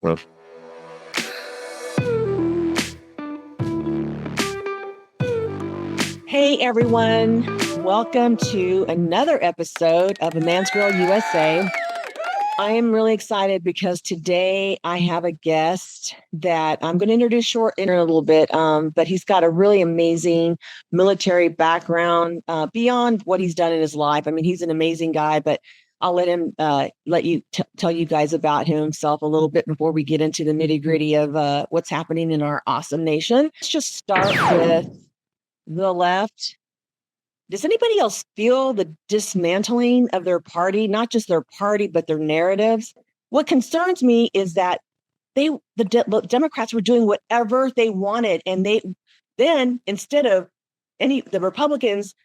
Well, Hey everyone, welcome to another episode of A Man's Girl USA. I am really excited because today I have a guest that I'm going to introduce short in a little bit, but he's got a really amazing military background beyond what he's done in his life. I mean, he's an amazing guy, but I'll let him tell you guys about himself a little bit before we get into the nitty gritty of what's happening in our awesome nation. Let's just start with the left. Does anybody else feel the dismantling of their party, not just their party, but their narratives? What concerns me is that the Democrats were doing whatever they wanted. And then instead of the Republicans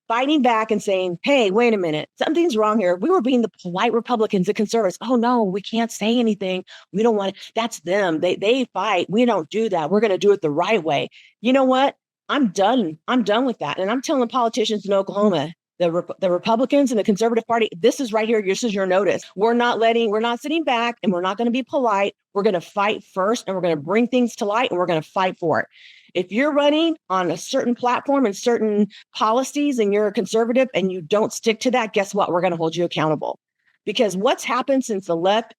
fighting back and saying, hey, wait a minute, something's wrong here. We were being the polite Republicans, the conservatives. Oh no, we can't say anything. We don't want it. That's them. They fight. We don't do that. We're going to do it the right way. You know what? I'm done. I'm done with that. And I'm telling the politicians in Oklahoma, the Republicans and the Conservative Party, this is right here. This is your notice. We're not sitting back, and we're not going to be polite. We're going to fight first, and we're going to bring things to light, and we're going to fight for it. If you're running on a certain platform and certain policies and you're a conservative and you don't stick to that, guess what? We're going to hold you accountable. Because what's happened since the left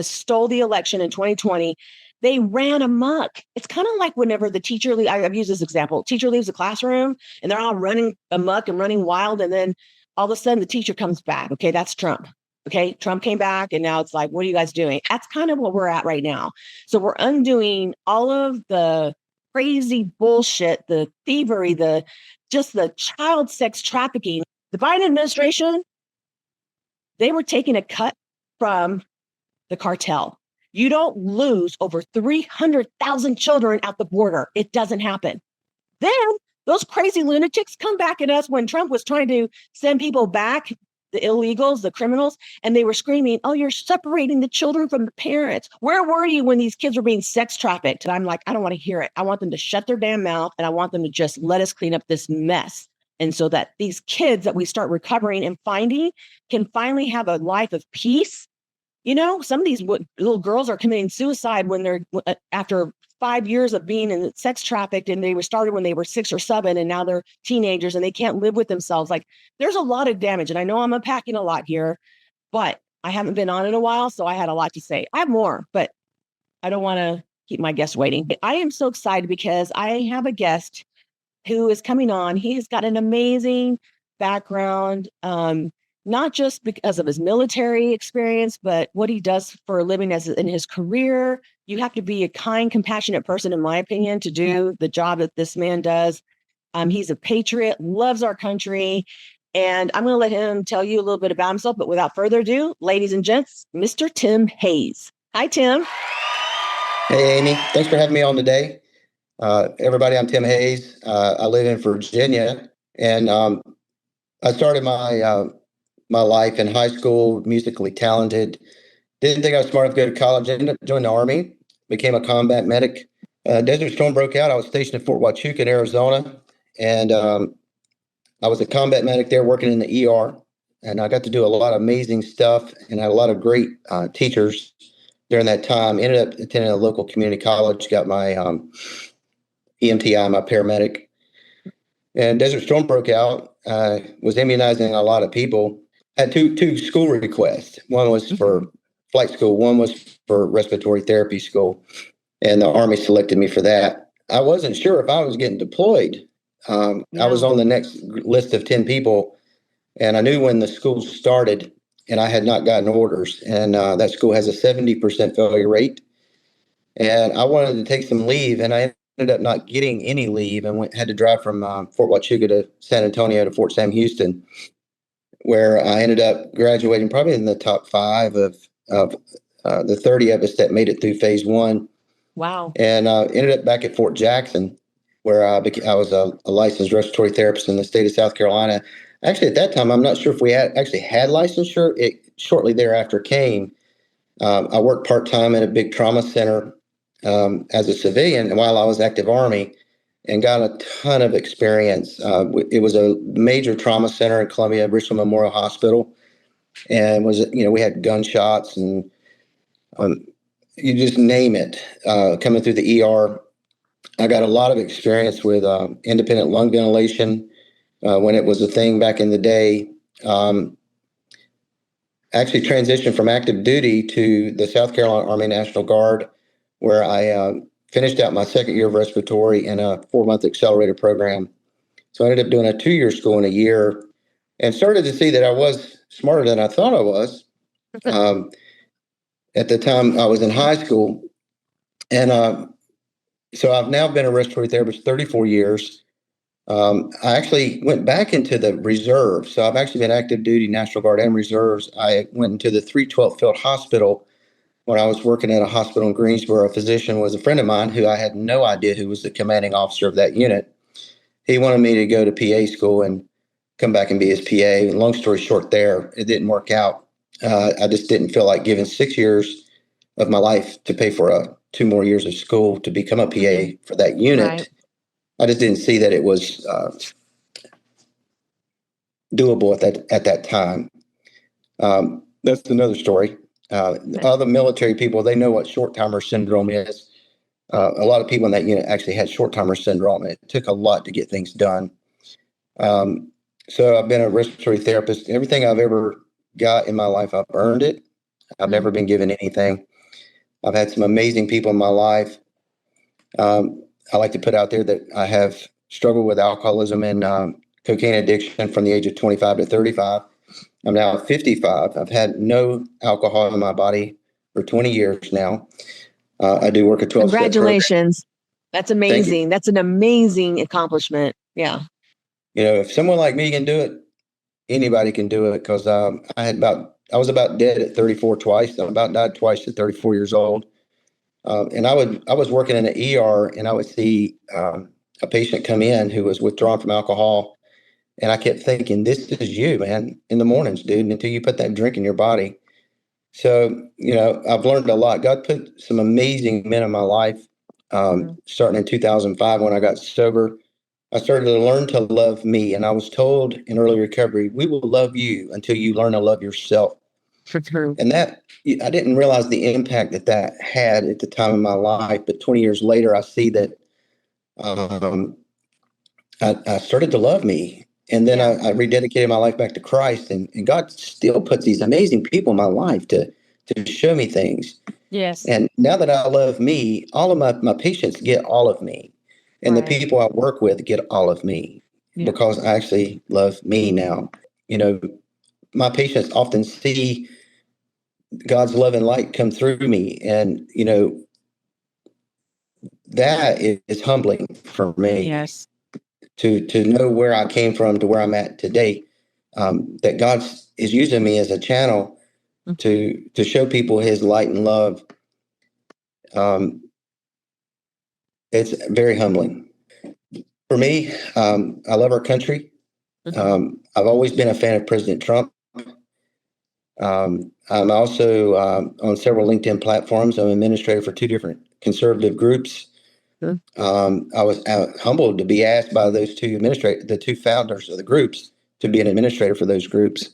stole the election in 2020, they ran amok. It's kind of like whenever the teacher, I've used this example, teacher leaves the classroom and they're all running amok and running wild. And then all of a sudden the teacher comes back. Okay, that's Trump. Okay, Trump came back and now it's like, what are you guys doing? That's kind of what we're at right now. So we're undoing all of the crazy bullshit, the thievery, the child sex trafficking. The Biden administration, they were taking a cut from the cartel. You don't lose over 300,000 children at the border. It doesn't happen. Then those crazy lunatics come back at us when Trump was trying to send people back, the illegals, the criminals, and they were screaming, oh, you're separating the children from the parents. Where were you when these kids were being sex trafficked? And I'm like, I don't want to hear it. I want them to shut their damn mouth, and I want them to just let us clean up this mess. And so that these kids that we start recovering and finding can finally have a life of peace. You know, some of these little girls are committing suicide when they're after 5 years of being in sex trafficked, and they were started when they were 6 or 7, and now they're teenagers and they can't live with themselves. Like, there's a lot of damage, and I know I'm unpacking a lot here, but I haven't been on in a while, so I had a lot to say. I have more, but I don't want to keep my guests waiting. I am so excited because I have a guest who is coming on. He has got an amazing background. Not just because of his military experience, but what he does for a living in his career. You have to be a kind, compassionate person, in my opinion, to do the job that this man does. He's a patriot, loves our country. And I'm going to let him tell you a little bit about himself. But without further ado, ladies and gents, Mr. Tim Hayes. Hi, Tim. Hey, Amy. Thanks for having me on today. Everybody, I'm Tim Hayes. I live in Virginia, and I started my life in high school, musically talented. Didn't think I was smart enough to go to college. Ended up joining the Army, became a combat medic. Desert Storm broke out. I was stationed at Fort Huachuca in Arizona, and I was a combat medic there working in the ER. And I got to do a lot of amazing stuff, and I had a lot of great teachers during that time. Ended up attending a local community college, got my EMTI, my paramedic. And Desert Storm broke out. Was immunizing a lot of people. Had two school requests. One was for flight school. One was for respiratory therapy school. And the Army selected me for that. I wasn't sure if I was getting deployed. I was on the next list of 10 people. And I knew when the school started, and I had not gotten orders. And that school has a 70% failure rate. And I wanted to take some leave, and I ended up not getting any leave and had to drive from Fort Huachuca to San Antonio to Fort Sam Houston, where I ended up graduating probably in the top 5 of the 30 of us that made it through phase 1. Wow. And ended up back at Fort Jackson, where I was a licensed respiratory therapist in the state of South Carolina. Actually, at that time, I'm not sure if we had licensure. It shortly thereafter came. I worked part-time at a big trauma center as a civilian while I was active Army, and got a ton of experience. It was a major trauma center in Columbia, Bristol Memorial Hospital, and we had gunshots and you just name it. Coming through the ER, I got a lot of experience with independent lung ventilation when it was a thing back in the day. Actually transitioned from active duty to the South Carolina Army National Guard, where I finished out my second year of respiratory in a 4-month accelerated program. So I ended up doing a 2-year school in a year and started to see that I was smarter than I thought I was. At the time I was in high school. And so I've now been a respiratory therapist 34 years. I actually went back into the reserve. So I've actually been active duty, National Guard, and reserves. I went into the 312th Field Hospital when I was working at a hospital in Greensboro. A physician was a friend of mine who I had no idea who was the commanding officer of that unit. He wanted me to go to PA school and come back and be his PA. Long story short there, it didn't work out. I just didn't feel like giving 6 years of my life to pay for 2 more years of school to become a PA for that unit. Right. I just didn't see that it was doable at that time. That's another story. Other military people, they know what short timer syndrome is. A lot of people in that unit actually had short timer syndrome. It took a lot to get things done. So I've been a respiratory therapist. Everything I've ever got in my life, I've earned it. I've never been given anything. I've had some amazing people in my life. I like to put out there that I have struggled with alcoholism and cocaine addiction from the age of 25 to 35. I'm now 55. I've had no alcohol in my body for 20 years now. I do work a 12-step program. Congratulations. That's amazing. That's an amazing accomplishment. Yeah. If someone like me can do it, anybody can do it, because I was about dead at 34 twice. I about died twice at 34 years old. And I was working in an ER, and I would see a patient come in who was withdrawn from alcohol. And I kept thinking, this is you, man, in the mornings, dude, until you put that drink in your body. So, I've learned a lot. God put some amazing men in my life. Starting in 2005, when I got sober, I started to learn to love me. And I was told in early recovery, we will love you until you learn to love yourself. And that, I didn't realize the impact that had at the time in my life. But 20 years later, I see that I started to love me. And then I rededicated my life back to Christ. And God still puts these amazing people in my life to show me things. Yes. And now that I love me, all of my patients get all of me. And the people I work with get all of me because I actually love me now. My patients often see God's love and light come through me. And, that is humbling for me. Yes. To know where I came from to where I'm at today, that God is using me as a channel to show people his light and love. It's very humbling. For me, I love our country. I've always been a fan of President Trump. I'm also on several LinkedIn platforms. I'm administrator for 2 different conservative groups. I was humbled to be asked by those the 2 founders of the groups to be an administrator for those groups.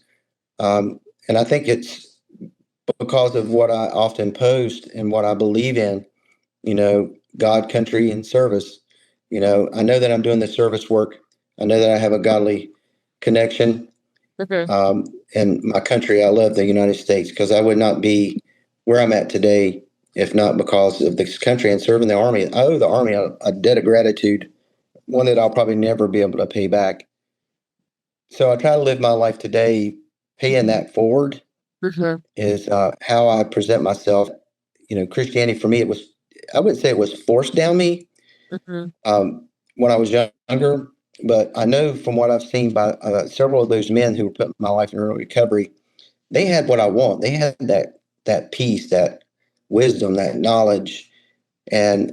And I think it's because of what I often post and what I believe in, God, country, and service. I know that I'm doing the service work. I know that I have a godly connection. And my country, I love the United States, because I would not be where I'm at today if not because of this country and serving the Army. I owe the Army a debt of gratitude, one that I'll probably never be able to pay back. So I try to live my life today paying that forward. Is how I present myself. Christianity for me, I wouldn't say it was forced down me when I was younger, but I know from what I've seen by several of those men who were putting my life in early recovery, they had what I want. They had that peace, that wisdom, that knowledge. And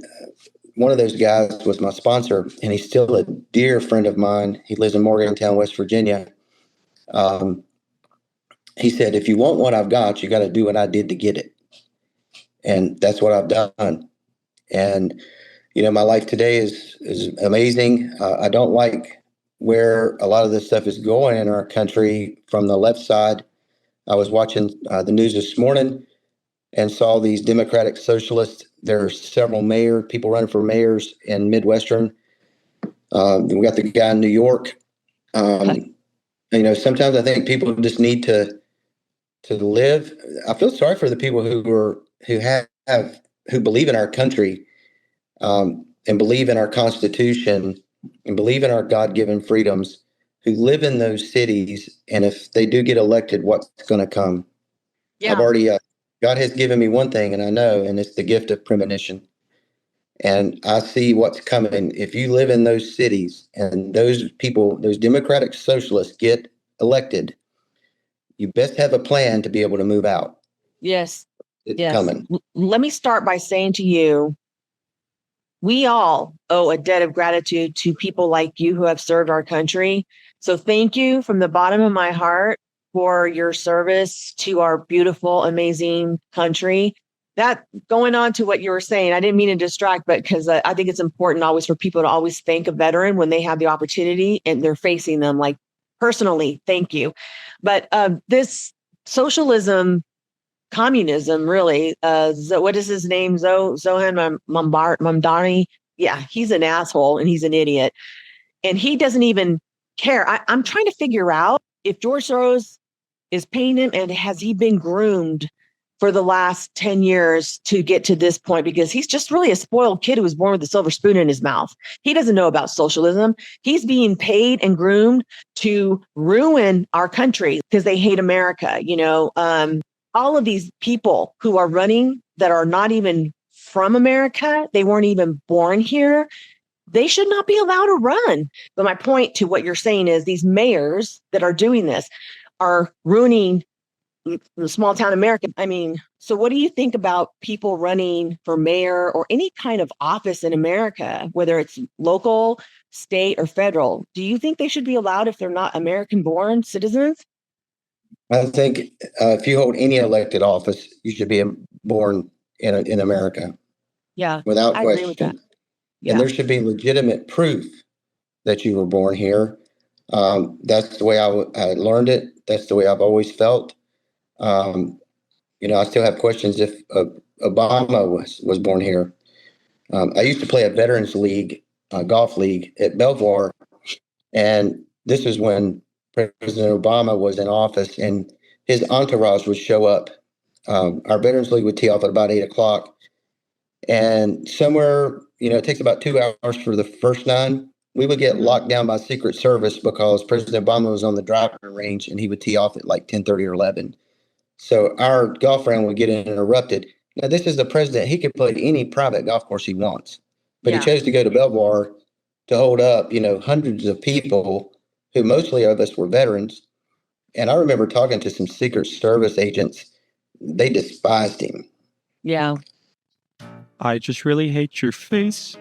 one of those guys was my sponsor, and he's still a dear friend of mine. He lives in Morgantown, West Virginia. He said, if you want what I've got, you got to do what I did to get it. And that's what I've done. And, my life today is amazing. I don't like where a lot of this stuff is going in our country from the left side. I was watching the news this morning. and saw these Democratic Socialists. There are several people running for mayors in Midwestern. We got the guy in New York. Sometimes I think people just need to live. I feel sorry for the people who believe in our country, and believe in our Constitution, and believe in our God-given freedoms, who live in those cities. And if they do get elected, what's going to come? Yeah. I've already, God has given me one thing, and I know, and it's the gift of premonition. And I see what's coming. If you live in those cities and those people, those Democratic Socialists get elected, you best have a plan to be able to move out. Yes. It's Yes. coming. Let me start by saying to you, we all owe a debt of gratitude to people like you who have served our country. So thank you from the bottom of my heart for your service to our beautiful, amazing country. That going on to what you were saying, I didn't mean to distract, but because I think it's important always for people to always thank a veteran when they have the opportunity and they're facing them. Like, personally, thank you. But this socialism, communism, really, what is his name? Zohan Mamdani. Yeah, he's an asshole and he's an idiot. And he doesn't even care. I'm trying to figure out if George Soros is paying him, and has he been groomed for the last 10 years to get to this point? Because he's just really a spoiled kid who was born with a silver spoon in his mouth. He doesn't know about socialism. He's being paid and groomed to ruin our country because they hate America. All of these people who are running that are not even from America, they weren't even born here, they should not be allowed to run. But my point to what you're saying is these mayors that are doing this are ruining the small town America. I mean, so what do you think about people running for mayor or any kind of office in America, whether it's local, state, or federal? Do you think they should be allowed if they're not American-born citizens? I think if you hold any elected office, you should be born in America. Yeah, without I agree with that. question. Yeah. And there should be legitimate proof that you were born here. That's the way I learned it. That's the way I've always felt. I still have questions if Obama was born here. I used to play a veterans league, golf league at Belvoir, and this is when President Obama was in office, and his entourage would show up. Our veterans league would tee off at about 8 o'clock, and somewhere, it takes about 2 hours for the first nine. We would get locked down by Secret Service because President Obama was on the driving range, and he would tee off at like 10:30 or 11. So our golf round would get interrupted. Now, this is the president. He could play any private golf course he wants, but he chose to go to Belvoir to hold up, hundreds of people who mostly of us were veterans. And I remember talking to some Secret Service agents. They despised him. Yeah. I just really hate your face.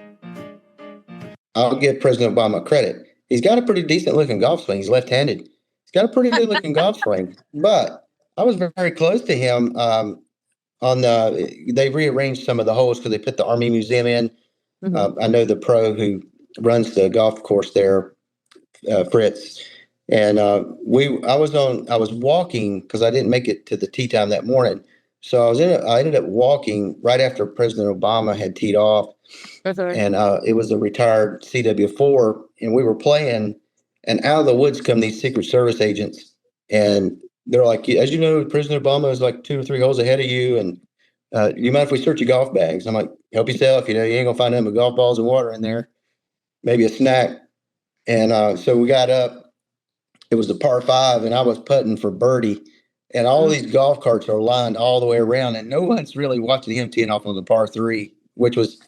I'll give President Obama credit. He's got a pretty decent looking golf swing. He's left-handed. He's got a pretty good looking golf swing. But I was very close to him they rearranged some of the holes because they put the Army Museum in. Mm-hmm. I know the pro who runs the golf course there, Fritz. And I was walking because I didn't make it to the tee time that morning. So I ended up walking right after President Obama had teed off. And it was a retired CW4, and we were playing, and out of the woods come these Secret Service agents, and they're like, as you know, President Obama is like 2 or 3 holes ahead of you, and you mind if we search your golf bags? I'm like, help yourself. You ain't gonna find nothing but golf balls and water in there, maybe a snack. And so we got up. It was a par 5, and I was putting for birdie, and all these golf carts are lined all the way around, and no one's really watching him teeing off on the par 3, which was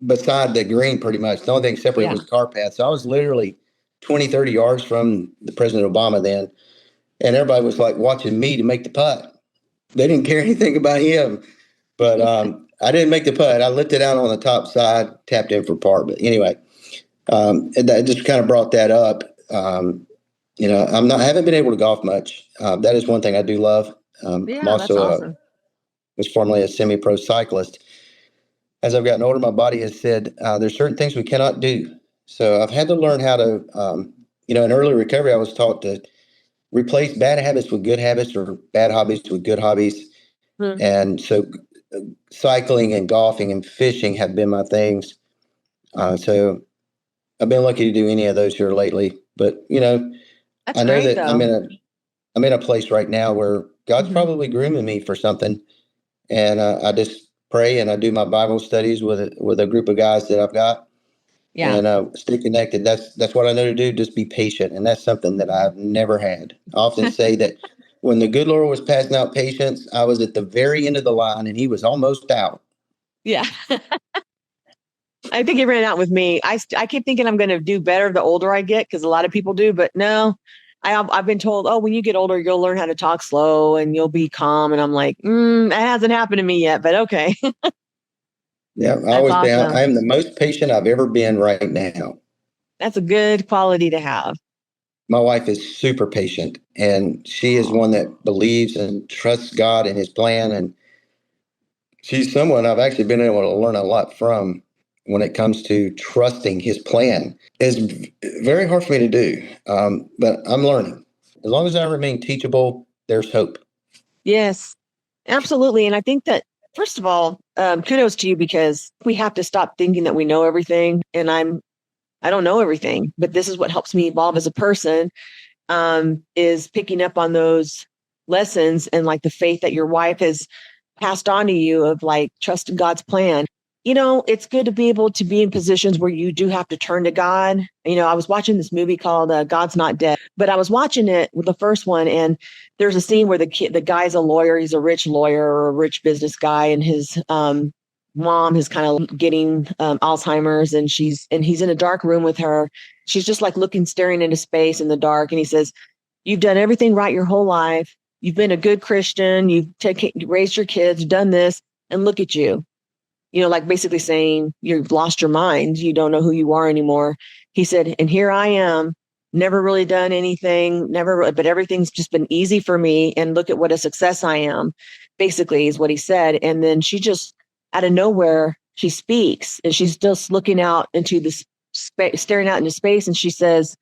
beside the green pretty much. The only thing separated was the car path. So I was literally 20, 30 yards from the President Obama then. And everybody was like watching me to make the putt. They didn't care anything about him. But I didn't make the putt. I lifted out on the top side, tapped in for par. But anyway, and that just kind of brought that up. I haven't been able to golf much. That is one thing I do love. I'm also that's awesome. Was formerly a semi-pro cyclist. As I've gotten older, my body has said there's certain things we cannot do. So I've had to learn how to, in early recovery, I was taught to replace bad habits with good habits or bad hobbies with good hobbies. Hmm. And so cycling and golfing and fishing have been my things. So I've been lucky to do any of those here lately. But, That's I know great, that though. I'm in a place right now where God's Mhm. probably grooming me for something. And I just pray and I do my Bible studies with a group of guys that I've got, Yeah. and stay connected. That's what I know to do. Just be patient, and that's something that I've never had. I often say that when the good Lord was passing out patience, I was at the very end of the line, and He was almost out. Yeah. I think it ran out with me. I keep thinking I'm going to do better the older I get, because a lot of people do, but no. I've been told, oh, when you get older, you'll learn how to talk slow and you'll be calm. And I'm like, that hasn't happened to me yet, but okay. Yeah, I That's always say I awesome. am the most patient I've ever been right now. That's a good quality to have. My wife is super patient, and she is one that believes and trusts God and His plan. And she's someone I've actually been able to learn a lot from when it comes to trusting His plan. It's very hard for me to do, but I'm learning. As long as I remain teachable, there's hope. Yes, absolutely. And I think that, first of all, kudos to you, because we have to stop thinking that we know everything. And I don't know everything, but this is what helps me evolve as a person, is picking up on those lessons and like the faith that your wife has passed on to you, of like trusting God's plan. It's good to be able to be in positions where you do have to turn to God. I was watching this movie called God's Not Dead, but I was watching it with the first one, and there's a scene where the guy's a lawyer. He's a rich lawyer or a rich business guy, and his mom is kind of getting Alzheimer's, and he's in a dark room with her. She's just like staring into space in the dark, and he says, "You've done everything right your whole life. You've been a good Christian. You've raised your kids, done this, and look at you." Like basically saying, you've lost your mind. You don't know who you are anymore. He said, "And here I am, never really done anything, but everything's just been easy for me. And look at what a success I am," basically is what he said. And then she just, out of nowhere, she speaks, and she's just looking out into this space, staring out into space. And she says,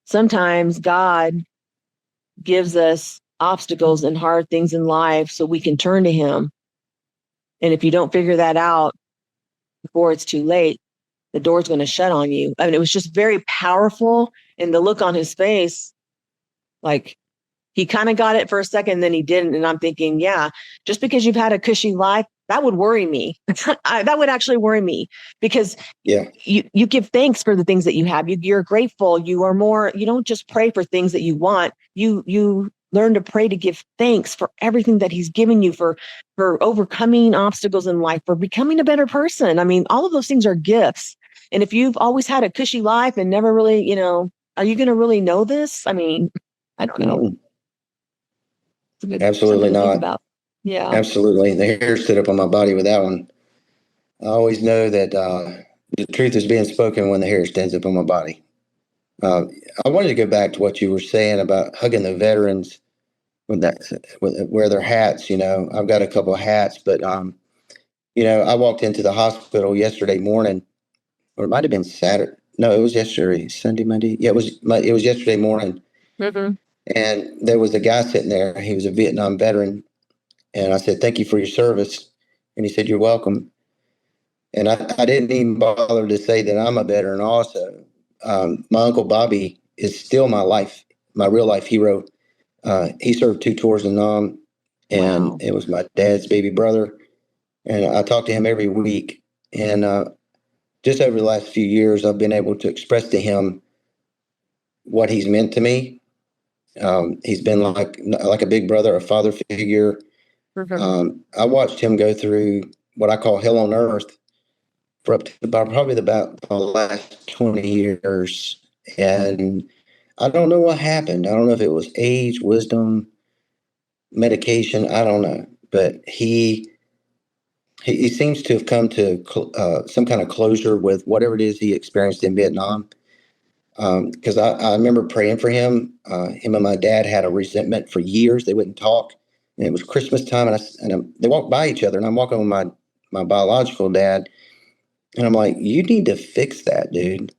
"Sometimes God gives us obstacles and hard things in life so we can turn to Him. And if you don't figure that out before it's too late, the door's going to shut on you." I mean, it was just very powerful. And the look on his face, like, he kind of got it for a second, then he didn't. And I'm thinking, yeah, just because you've had a cushy life, that would worry me. That would actually worry me, because Yeah, you give thanks for the things that you have. You're grateful. You don't just pray for things that you want. You learn to pray to give thanks for everything that He's given you, for overcoming obstacles in life, for becoming a better person. I mean, all of those things are gifts. And if you've always had a cushy life and never really, are you going to really know this? I mean, I don't know. no, It's a good absolutely something to think not. about. Yeah. Absolutely. The hair stood up on my body with that one. I always know that the truth is being spoken when the hair stands up on my body. Uh, I wanted to go back to what you were saying about hugging the veterans wear their hats. I've got a couple of hats, but I walked into the hospital yesterday morning, or it might have been Saturday. No, it was yesterday, Sunday, Monday. Yeah, it was yesterday morning, Mm-hmm. and there was a guy sitting there. He was a Vietnam veteran, and I said, "Thank you for your service," and he said, "You're welcome." And I didn't even bother to say that I'm a veteran also. My Uncle Bobby is still my real life hero. He served 2 tours in Nam, and Wow. it was my dad's baby brother. And I talk to him every week. And just over the last few years, I've been able to express to him what he's meant to me. He's been like a big brother, a father figure. Mm-hmm. I watched him go through what I call hell on earth for up to about probably about the last 20 years. And I don't know what happened. I don't know if it was age, wisdom, medication. I don't know. But he seems to have come to some kind of closure with whatever it is he experienced in Vietnam. Because I remember praying for him. Him and my dad had a resentment for years. They wouldn't talk. And it was Christmas time, they walked by each other, and I'm walking with my biological dad, and I'm like, "You need to fix that, dude."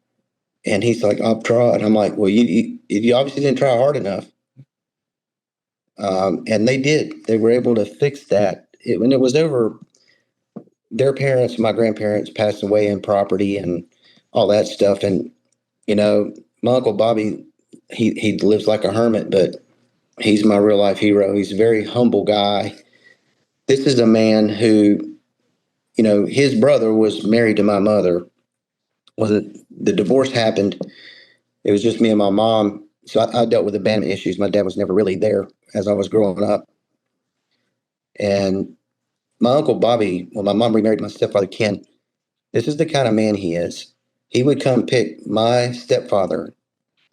And he's like, "I've tried." I'm like, "Well, you obviously didn't try hard enough." And they did. They were able to fix that. When it was over, their parents, my grandparents, passed away in property and all that stuff. And, my Uncle Bobby, he lives like a hermit, but he's my real life hero. He's a very humble guy. This is a man who, his brother was married to my mother. Well, the divorce happened. It was just me and my mom. So I dealt with abandonment issues. My dad was never really there as I was growing up. And my Uncle Bobby, well, my mom remarried my stepfather, Ken. This is the kind of man he is. He would come pick my stepfather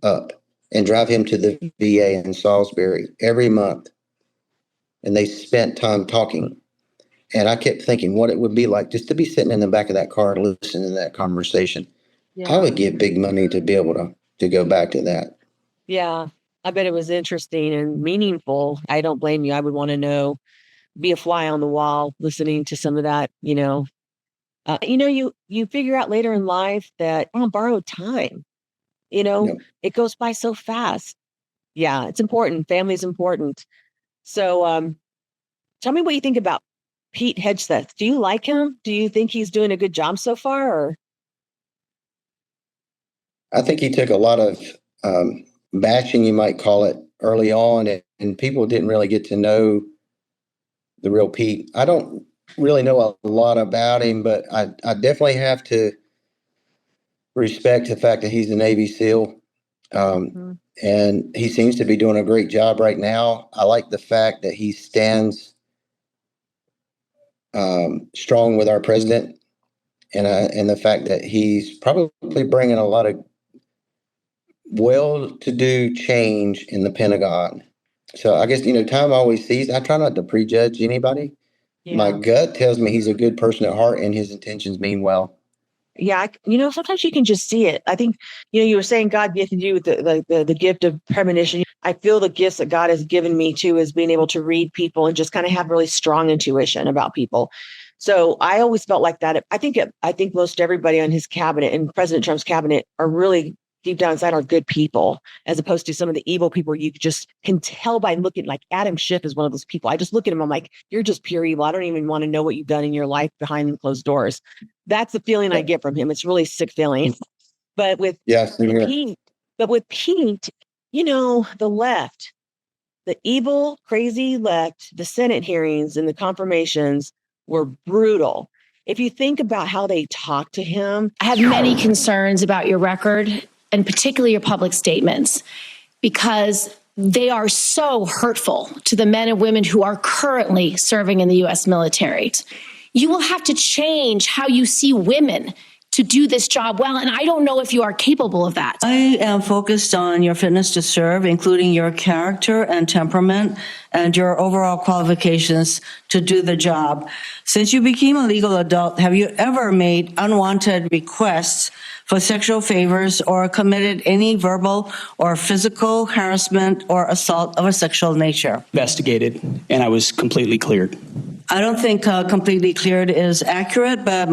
up and drive him to the VA in Salisbury every month. And they spent time talking. And I kept thinking what it would be like just to be sitting in the back of that car listening to that conversation. Yeah. I would give big money to be able to go back to that. Yeah, I bet it was interesting and meaningful. I don't blame you. I would want to know, be a fly on the wall, listening to some of that, you figure out later in life that on borrowed time, It goes by so fast. Yeah, it's important. Family is important. So tell me what you think about Pete Hegseth. Do you like him? Do you think he's doing a good job so far? Or? I think he took a lot of bashing, you might call it, early on, and people didn't really get to know the real Pete. I don't really know a lot about him, but I definitely have to respect the fact that he's a Navy SEAL. And he seems to be doing a great job right now. I like the fact that he stands strong with our president, and the fact that he's probably bringing a lot of well-to-do change in the Pentagon. So I guess, time always sees. I try not to prejudge anybody. Yeah. My gut tells me he's a good person at heart and his intentions mean well. Yeah, sometimes you can just see it. I think, you were saying God gifted you with the gift of premonition. I feel the gifts that God has given me too is being able to read people and just kind of have really strong intuition about people. So I always felt like that. I think most everybody on his cabinet and President Trump's cabinet are really deep down inside are good people, as opposed to some of the evil people you just can tell by looking. Like Adam Schiff is one of those people. I just look at him, I'm like, you're just pure evil. I don't even want to know what you've done in your life behind closed doors. That's the feeling I get from him. It's really sick feeling. But with Pete, the left, the evil, crazy left, the Senate hearings and the confirmations were brutal. If you think about how they talk to him. I have many concerns about your record and particularly your public statements, because they are so hurtful to the men and women who are currently serving in the U.S. military. You will have to change how you see women to do this job well, and I don't know if you are capable of that. I am focused on your fitness to serve, including your character and temperament and your overall qualifications to do the job. Since you became a legal adult, have you ever made unwanted requests for sexual favors or committed any verbal or physical harassment or assault of a sexual nature? Investigated, and I was completely cleared. I don't think completely cleared is accurate, but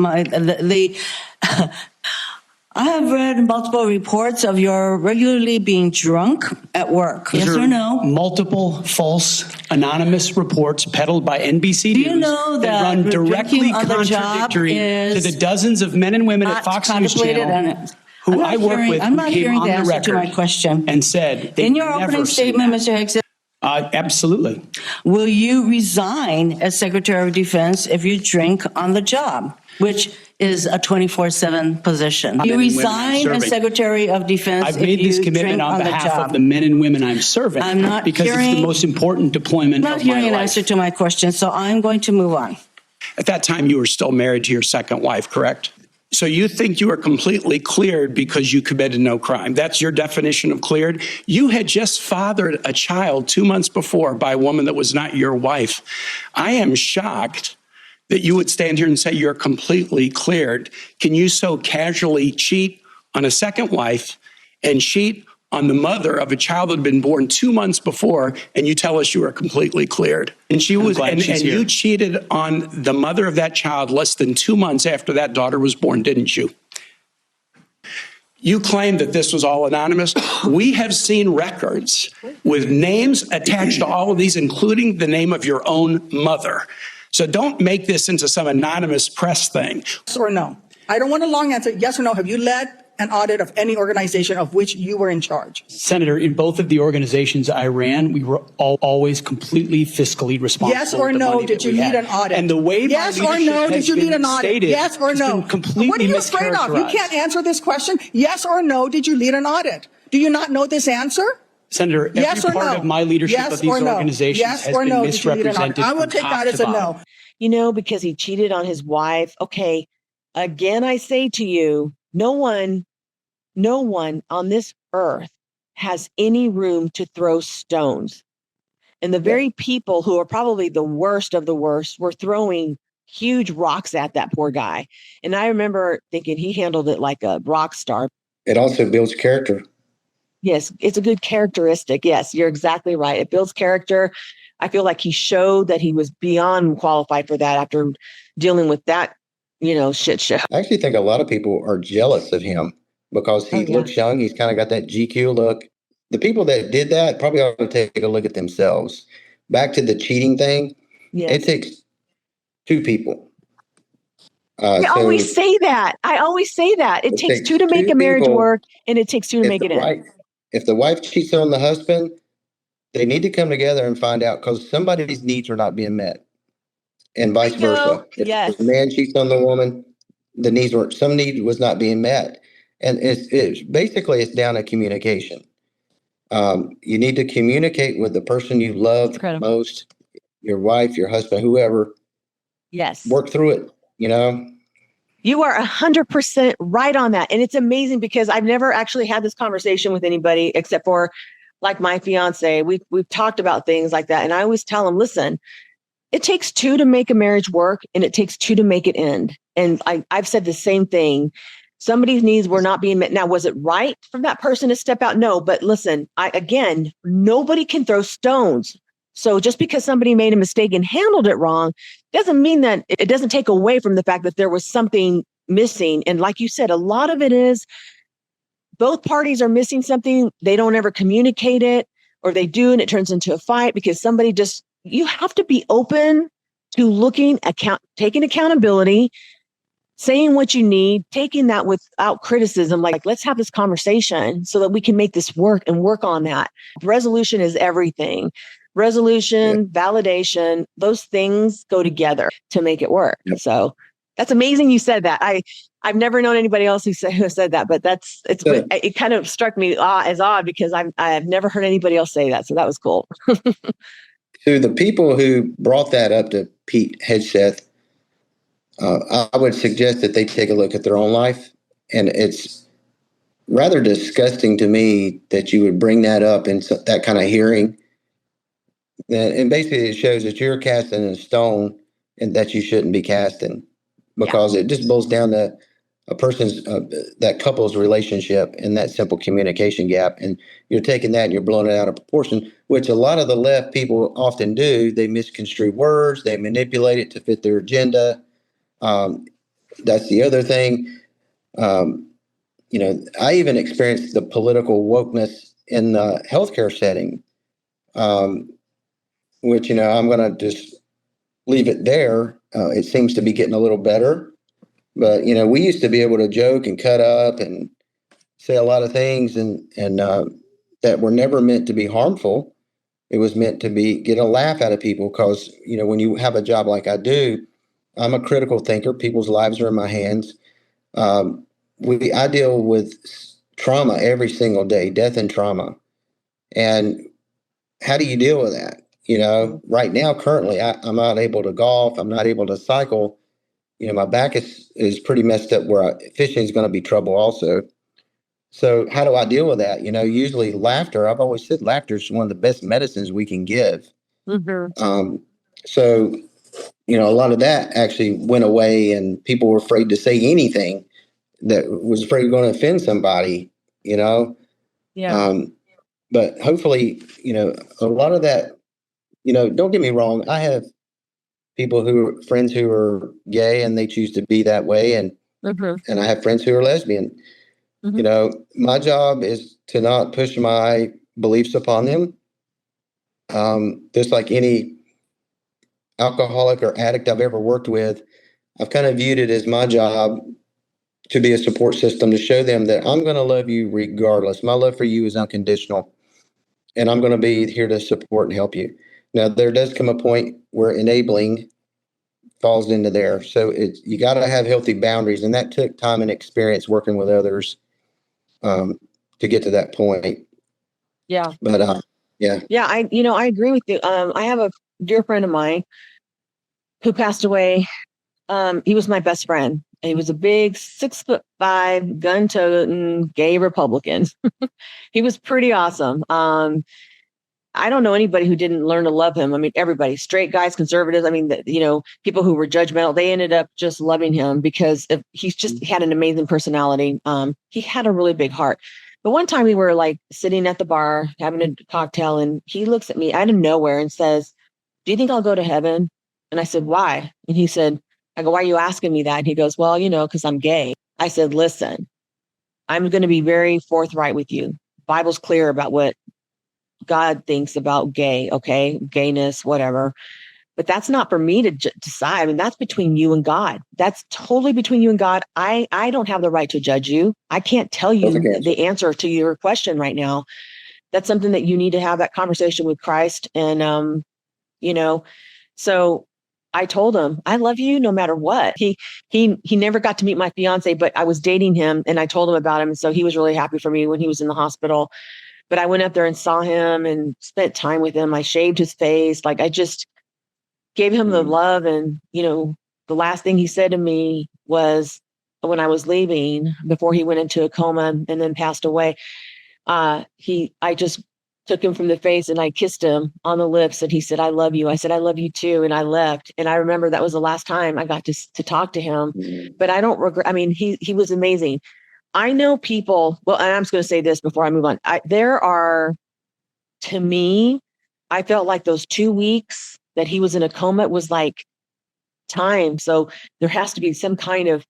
I have read multiple reports of your regularly being drunk at work. Yes or no? Multiple false anonymous reports peddled by NBC News that run directly contradictory to the dozens of men and women at Fox News Channel who I work with. I'm not hearing the answer to my question. And said in your opening statement, Mr. Hegseth. Absolutely. Will you resign as Secretary of Defense if you drink on the job, which is a 24/7 position? You resign as Secretary of Defense. I've made this commitment on behalf of the men and women I'm serving. I'm not because it's the most important deployment of my life. I'm not hearing an answer to my question, so I'm going to move on. At that time, you were still married to your second wife, correct? So you think you are completely cleared because you committed no crime. That's your definition of cleared? You had just fathered a child 2 months before by a woman that was not your wife. I am shocked that you would stand here and say you're completely cleared. Can you so casually cheat on a second wife and cheat on the mother of a child that had been born 2 months before, and you tell us you are completely cleared? And she was, and you cheated on the mother of that child less than 2 months after that daughter was born, didn't you? You claim that this was all anonymous. We have seen records with names attached to all of these, including the name of your own mother. So don't make this into some anonymous press thing. Yes or no? I don't want a long answer. Yes or no? Have you led an audit of any organization of which you were in charge? Senator, in both of the organizations I ran, we were always completely fiscally responsible. Yes or no? Did you lead an audit? And the way yes or no? Did you lead an audit? Stated, yes or no? What are you afraid of? You can't answer this question. Yes or no? Did you lead an audit? Do you not know this answer? Senator, every yes or part no? of my leadership yes of these organizations yes has or been no? misrepresented. I will take that as a no. You know, because he cheated on his wife. Okay, again, I say to you, no one on this earth has any room to throw stones. And the very people who are probably the worst of the worst were throwing huge rocks at that poor guy. And I remember thinking he handled it like a rock star. It also builds character. Yes, it's a good characteristic. Yes, you're exactly right. It builds character. I feel like he showed that he was beyond qualified for that after dealing with that, shit show. I actually think a lot of people are jealous of him because he looks young. He's kind of got that GQ look. The people that did that probably ought to take a look at themselves. Back to the cheating thing. Yes. It takes two people. I always say that. It takes two to make a marriage work, and it takes two to make it end. If the wife cheats on the husband, they need to come together and find out, because somebody's needs are not being met, and vice versa. If the man cheats on the woman, some need was not being met, and it's basically it's down to communication. You need to communicate with the person you love most, your wife, your husband, whoever. Yes. Work through it. You are 100% right on that. And it's amazing because I've never actually had this conversation with anybody except for like my fiance. We've talked about things like that. And I always tell them, listen, it takes two to make a marriage work and it takes two to make it end. And I've said the same thing. Somebody's needs were not being met. Now, was it right for that person to step out? No, but listen, again, nobody can throw stones. So just because somebody made a mistake and handled it wrong doesn't mean that it doesn't take away from the fact that there was something missing. And like you said, a lot of it is both parties are missing something. They don't ever communicate it, or they do, and it turns into a fight because you have to be open to taking accountability, saying what you need, taking that without criticism, like let's have this conversation so that we can make this work and work on that. Resolution is everything. Resolution, validation, those things go together to make it work. Yep. So that's amazing you said that. I've never known anybody else who said that, but it kind of struck me as odd because I've never heard anybody else say that. So that was cool. To the people who brought that up to Pete Hegseth, I would suggest that they take a look at their own life. And it's rather disgusting to me that you would bring that up in that kind of hearing. And basically it shows that you're casting a stone and that you shouldn't be casting, because it just boils down to a person's, that couple's relationship and that simple communication gap. And you're taking that and you're blowing it out of proportion, which a lot of the left people often do. They misconstrue words, they manipulate it to fit their agenda. That's the other thing. I even experienced the political wokeness in the healthcare setting, which, I'm going to just leave it there. It seems to be getting a little better, but, we used to be able to joke and cut up and say a lot of things and that were never meant to be harmful. It was meant to get a laugh out of people because, when you have a job like I do, I'm a critical thinker. People's lives are in my hands. I deal with trauma every single day, death and trauma. And how do you deal with that? Right now, currently, I'm not able to golf. I'm not able to cycle. My back is pretty messed up where fishing is going to be trouble also. So how do I deal with that? Usually laughter. I've always said laughter is one of the best medicines we can give. Mm-hmm. So, a lot of that actually went away and people were afraid to say anything that was afraid of going to offend somebody, Yeah. But hopefully, a lot of that, don't get me wrong. I have friends who are gay and they choose to be that way. And I have friends who are lesbian. You know, my job is to not push my beliefs upon them. Just like any alcoholic or addict I've ever worked with, I've kind of viewed it as my job to be a support system to show them that I'm going to love you regardless. My love for you is unconditional, and I'm going to be here to support and help you. Now, there does come a point where enabling falls into there. So you got to have healthy boundaries, and that took time and experience working with others to get to that point. Yeah. But yeah. Yeah, I agree with you. I have a dear friend of mine who passed away. He was my best friend. He was a big 6'5", gun-toting gay Republican. He was pretty awesome. I don't know anybody who didn't learn to love him. I mean, everybody, straight guys, conservatives. I mean, people who were judgmental, they ended up just loving him because he's just had an amazing personality. He had a really big heart. But one time we were like sitting at the bar having a cocktail, and he looks at me out of nowhere and says, "Do you think I'll go to heaven?" And I said, "Why?" And he said, I go, "Why are you asking me that?" And he goes, "Well, because I'm gay." I said, "Listen, I'm going to be very forthright with you. Bible's clear about what God thinks about gay, okay? Gayness, whatever. But that's not for me to decide. I mean, that's between you and God. That's totally between you and God. I don't have the right to judge you. I can't tell you the answer to your question right now. That's something that you need to have that conversation with Christ." And, so I told him, "I love you no matter what." He never got to meet my fiance, but I was dating him, and I told him about him. And so he was really happy for me when he was in the hospital. But I went up there and saw him and spent time with him. I shaved his face. Like, I just gave him the love. And, the last thing he said to me was when I was leaving, before he went into a coma and then passed away, I just took him from the face and I kissed him on the lips, and he said, "I love you." I said, "I love you too." And I left. And I remember that was the last time I got to talk to him, but I don't regret. I mean, he was amazing. I know people, well, and I'm just going to say this before I move on. To me, I felt like those 2 weeks that he was in a coma was like time. So there has to be some kind of,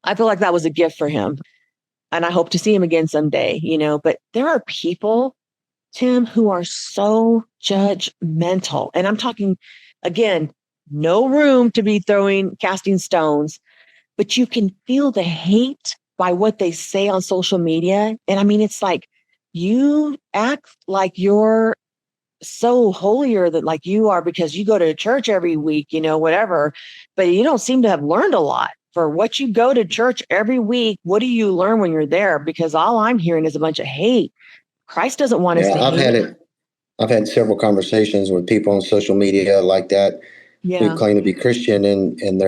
I feel like that was a gift for him. And I hope to see him again someday, but there are people, Tim, who are so judgmental. And I'm talking, again, no room to be casting stones, but you can feel the hate by what they say on social media. And I mean, it's like, you act like you're so holier than like you are because you go to church every week, whatever, but you don't seem to have learned a lot. For what you go to church every week, what do you learn when you're there? Because all I'm hearing is a bunch of hate. Christ doesn't want us to hate. I've had several conversations with people on social media like that who claim to be Christian, and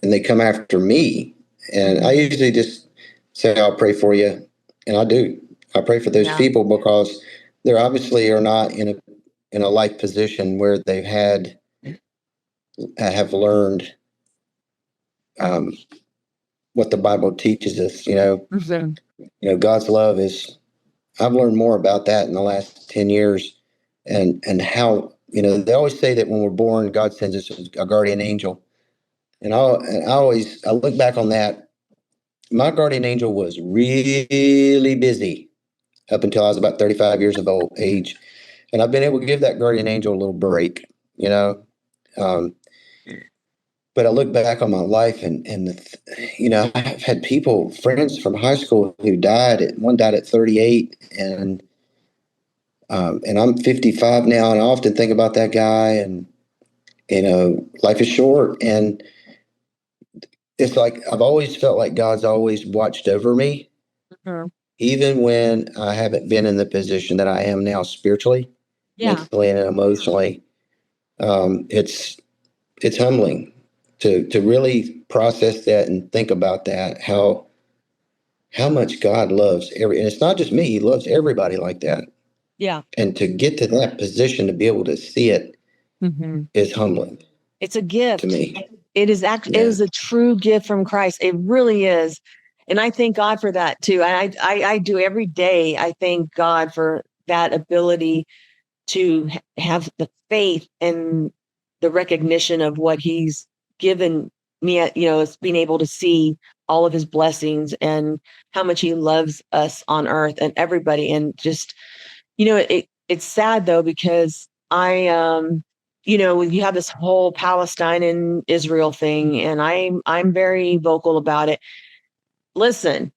they come after me. And I usually just say, "I'll pray for you." And I do. I pray for those people because they're obviously are not in a life position where they've have learned what the Bible teaches us. God's love is. I've learned more about that in the last 10 years, and how they always say that when we're born, God sends us a guardian angel, and I look back on that. My guardian angel was really busy up until I was about 35 years of age. And I've been able to give that guardian angel a little break, but I look back on my life and I've had friends from high school who one died at 38, and I'm 55 now. And I often think about that guy, and, life is short, and it's like, I've always felt like God's always watched over me. Even when I haven't been in the position that I am now spiritually, mentally, and emotionally. It's humbling to really process that and think about that, how much God loves and it's not just me, he loves everybody like that. Yeah. And to get to that position, to be able to see it is humbling. It's a gift to me. It is actually, it is a true gift from Christ. It really is. And I thank God for that too. I do every day. I thank God for that ability to have the faith and the recognition of what he's given me, as being able to see all of his blessings and how much he loves us on earth and everybody. And just, it's sad though, because you have this whole Palestine and Israel thing, and I'm very vocal about it. Listen,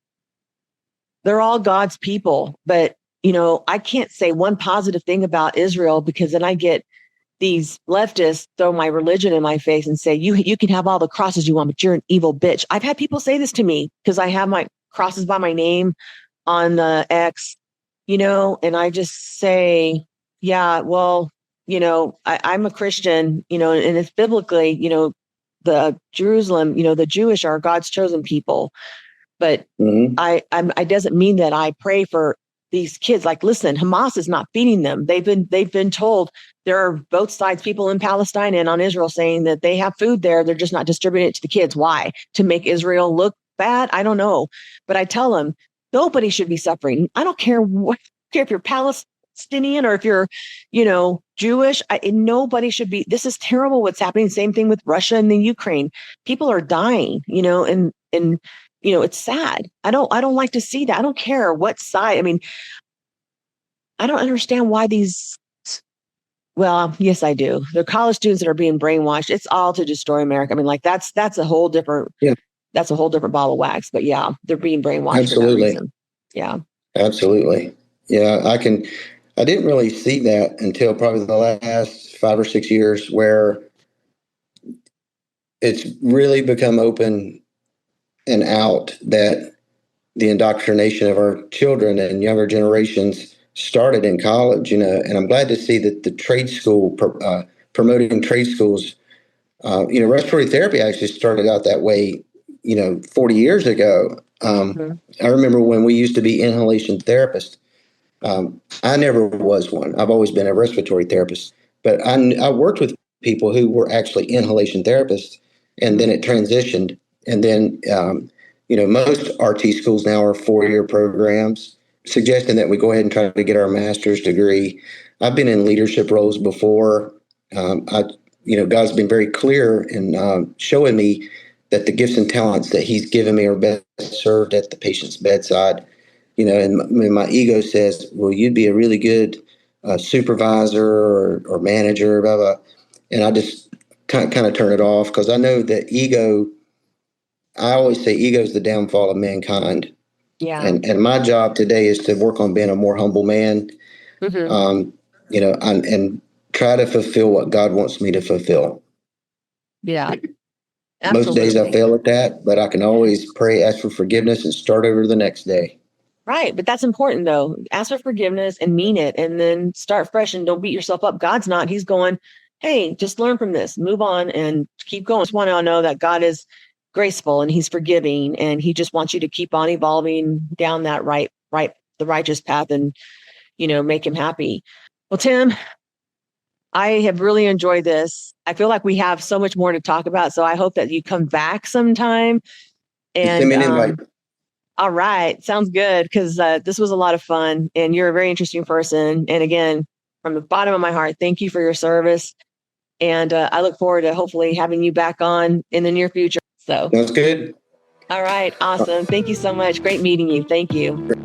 they're all God's people, but I can't say one positive thing about Israel, because then I get these leftists throw my religion in my face and say, you can have all the crosses you want, but you're an evil bitch. I've had people say this to me because I have my crosses by my name on the X, and I just say, yeah, well, I'm a Christian, and it's biblically, the Jerusalem, the Jewish are God's chosen people. But I doesn't mean that I pray for these kids. Like, listen, Hamas is not feeding them. They've been told there are both sides, people in Palestine and on Israel, saying that they have food there. They're just not distributing it to the kids. Why? To make Israel look bad? I don't know. But I tell them nobody should be suffering. I don't care if you're Palestinian or if you're, Jewish. Nobody should be. This is terrible what's happening. Same thing with Russia and the Ukraine. People are dying, and it's sad. I don't like to see that. I don't care what side. I mean, I don't understand why well, yes, I do. They're college students that are being brainwashed. It's all to destroy America. I mean, like that's a whole different, that's a whole different ball of wax, but yeah, they're being brainwashed. Absolutely. For that reason. Yeah. Absolutely. Yeah. I didn't really see that until probably the last 5 or 6 years, where it's really become open and out that the indoctrination of our children and younger generations started in college, and I'm glad to see that the trade school, promoting trade schools, respiratory therapy actually started out that way, 40 years ago. I remember when we used to be inhalation therapists. I never was one. I've always been a respiratory therapist, but I worked with people who were actually inhalation therapists, and then it transitioned. And then, most RT schools now are 4-year programs, suggesting that we go ahead and try to get our master's degree. I've been in leadership roles before. God's been very clear in showing me that the gifts and talents that He's given me are best served at the patient's bedside. And my ego says, well, you'd be a really good supervisor or manager, blah, blah. And I just kind of turn it off, because I know that I always say ego is the downfall of mankind. Yeah. And my job today is to work on being a more humble man, and try to fulfill what God wants me to fulfill. Yeah. Most days I fail at that, but I can always pray, ask for forgiveness, and start over the next day. Right. But that's important, though. Ask for forgiveness and mean it, and then start fresh and don't beat yourself up. God's not. He's going, hey, just learn from this, move on and keep going. I just want to know that God is graceful and He's forgiving, and He just wants you to keep on evolving down that the righteous path, and, make Him happy. Well, Tim, I have really enjoyed this. I feel like we have so much more to talk about. So I hope that you come back sometime. And send me an invite. All right. Sounds good. Because this was a lot of fun, and you're a very interesting person. And again, from the bottom of my heart, thank you for your service. And I look forward to hopefully having you back on in the near future. So Sounds good. All right. Awesome. Thank you so much. Great meeting you. Thank you.